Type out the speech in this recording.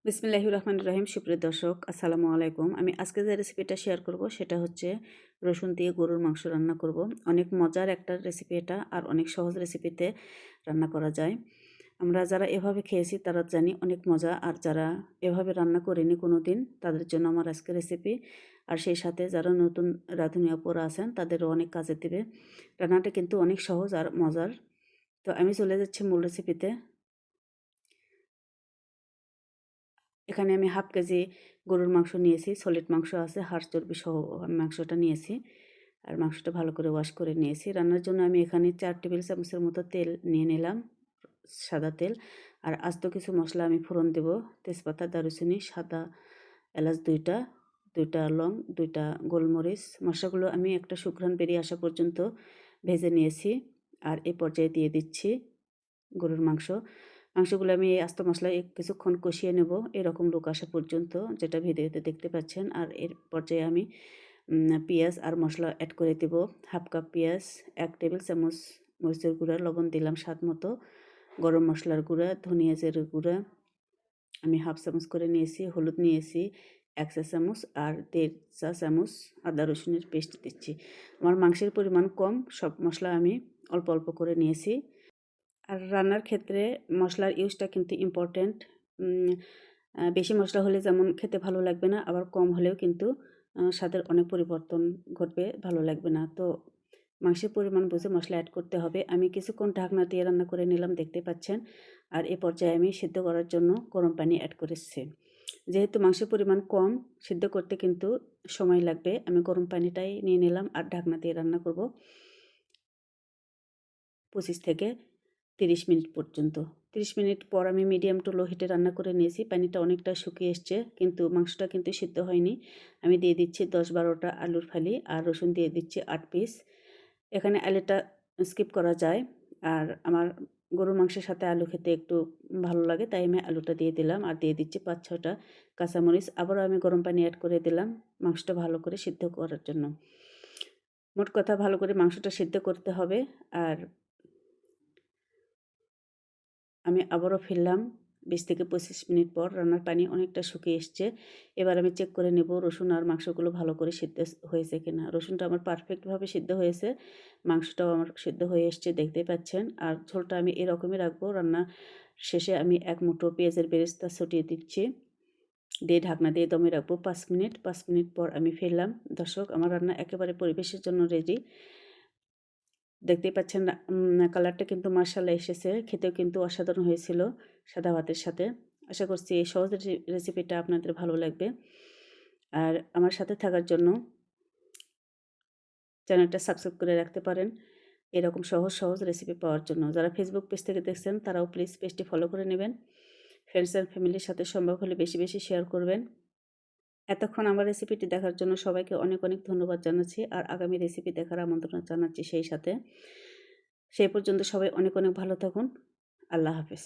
বিসমিল্লাহির রহমানির রহিম। সুপ্রিয় দর্শক, আসসালামু আলাইকুম। আমি আজকে যে রেসিপিটা শেয়ার করব সেটা হচ্ছে রসুন দিয়ে গরুর মাংস রান্না করব। অনেক মজার একটা রেসিপি এটা, আর অনেক সহজ রেসিপিতে রান্না করা যায়। আমরা যারা এভাবে খেয়েছি তারা জানি অনেক মজা, আর যারা এভাবে রান্না করেনি কোনো দিন তাদের জন্য আমার আজকে রেসিপি। আর সেই সাথে যারা নতুন রাঁধুনি আপুরা আছেন তাদেরও অনেক কাজে দেবে। রান্নাটা কিন্তু অনেক সহজ আর মজার। তো আমি চলে যাচ্ছি মূল রেসিপিতে। এখানে আমি হাফ কেজি গরুর মাংস নিয়েছি, সলিড মাংস আছে, হাড় চর্বি সহ আমি মাংসটা নিয়েছি। আর মাংসটা ভালো করে ওয়াশ করে নিয়েছি। রান্নার জন্য আমি এখানে 4 টেবিল চামচের মতো তেল নিয়ে নিলাম, সাদা তেল। আর আস্ত কিছু মশলা আমি ফোড়ন দেব: তেজপাতা, দারুচিনি, সাদা এলাচ দুইটা, দুইটা লং, দুইটা গোলমরিচ। মশলাগুলো আমি একটা সুঘ্রাণ বেরিয়ে আসা পর্যন্ত ভেজে নিয়েছি। আর এই পর্যায়ে দিয়ে দিচ্ছি গরুর মাংসগুলো আমি এই আস্ত মশলায় কিছুক্ষণ কষিয়ে নেব, এরকম লোক আসা পর্যন্ত, যেটা ভিডিওতে দেখতে পাচ্ছেন। আর এর পর্যায়ে আমি পেঁয়াজ আর মশলা অ্যাড করে দেব। হাফ কাপ পেঁয়াজ, 1 টেবিল চামচ মরিচের গুঁড়া, লবণ দিলাম স্বাদ মতো, গরম মশলার গুঁড়া, ধনিয়া জিরার গুঁড়া আমি হাফ চামচ করে নিয়েছি, হলুদ নিয়েছি 1 চা চামচ, আর 1.5 চা চামচ আদা রসুনের পেস্ট দিচ্ছি। আমার মাংসের পরিমাণ কম, সব মশলা আমি অল্প অল্প করে নিয়েছি। আর রান্নার ক্ষেত্রে মশলার ইউজটা কিন্তু ইম্পর্ট্যান্ট। বেশি মশলা হলে যেমন খেতে ভালো লাগবে না, আবার কম হলেও কিন্তু স্বাদের অনেক পরিবর্তন ঘটবে, ভালো লাগবে না। তো মাংসের পরিমাণ বুঝে মশলা অ্যাড করতে হবে। আমি কিছুক্ষণ ঢাকনা দিয়ে রান্না করে নিলাম, দেখতে পাচ্ছেন। আর এ পর্যায়ে আমি সিদ্ধ করার জন্য গরম পানি অ্যাড করেছি। যেহেতু মাংসের পরিমাণ কম, সিদ্ধ করতে কিন্তু সময় লাগবে, আমি গরম পানিটাই নিয়ে নিলাম। আর ঢাকনা দিয়ে রান্না করব 25 থেকে 30 মিনিট পর্যন্ত। 30 মিনিট পর আমি মিডিয়াম টু লো হিটে রান্না করে নিয়েছি। পানিটা অনেকটা শুকিয়ে এসছে, কিন্তু মাংসটা কিন্তু সিদ্ধ হয়নি। আমি দিয়ে দিচ্ছি 10-12টা আলুর ফালি, আর রসুন দিয়ে দিচ্ছি 8 পিস। এখানে আলুটা স্কিপ করা যায়, আর আমার গরুর মাংসের সাথে আলু খেতে একটু ভালো লাগে, তাই আমি আলুটা দিয়ে দিলাম। আর দিয়ে দিচ্ছি 5-6টা কাঁচামরিচ। আবারও আমি গরম পানি অ্যাড করে দিলাম মাংসটা ভালো করে সিদ্ধ করার জন্য। মোট কথা, ভালো করে মাংসটা সিদ্ধ করতে হবে। আর আমি আবারও ফিরলাম 20 থেকে 25 মিনিট পর। রান্নার পানি অনেকটা শুকিয়ে এসছে। এবার আমি চেক করে নেব রসুন আর মাংসগুলো ভালো করে সিদ্ধ হয়েছে কিনা। রসুনটা আমার পারফেক্টভাবে সিদ্ধ হয়েছে, মাংসটাও আমার সিদ্ধ হয়ে এসছে, দেখতেই পাচ্ছেন। আর ঝোলটা আমি এরকমই রাখবো। রান্না শেষে আমি 1 মুঠো পেঁয়াজের বেরেস্তা ছড়িয়ে দিচ্ছি, দিয়ে ঢাকনা দিয়ে দমে রাখবো 5 মিনিট। 5 মিনিট পর আমি ফিরলাম। দর্শক, আমার রান্না একেবারে পরিবেশের জন্য রেডি। দেখতেই পাচ্ছেন, কালারটা কিন্তু মাশাআল্লাহ এসেছে। খেতেও কিন্তু অসাধারণ হয়েছিল সাদা ভাতের সাথে। আশা করছি এই সহজ রেসিপিটা আপনাদের ভালো লাগবে। আর আমার সাথে থাকার জন্য চ্যানেলটা সাবস্ক্রাইব করে রাখতে পারেন, এরকম সহজ সহজ রেসিপি পাওয়ার জন্য। যারা ফেসবুক পেজ থেকে দেখছেন তারাও প্লিজ পেজটি ফলো করে নেবেন। ফ্রেন্ডস অ্যান্ড ফ্যামিলির সাথে সম্ভব হলে বেশি বেশি শেয়ার করবেন। এতক্ষণ আমার রেসিপিটি দেখার জন্য সবাইকে অনেক অনেক ধন্যবাদ জানাচ্ছি, আর আগামী রেসিপি দেখার আমন্ত্রণ জানাচ্ছি সেই সাথে। সেই পর্যন্ত সবাই অনেক অনেক ভালো থাকুন। আল্লাহ হাফেজ।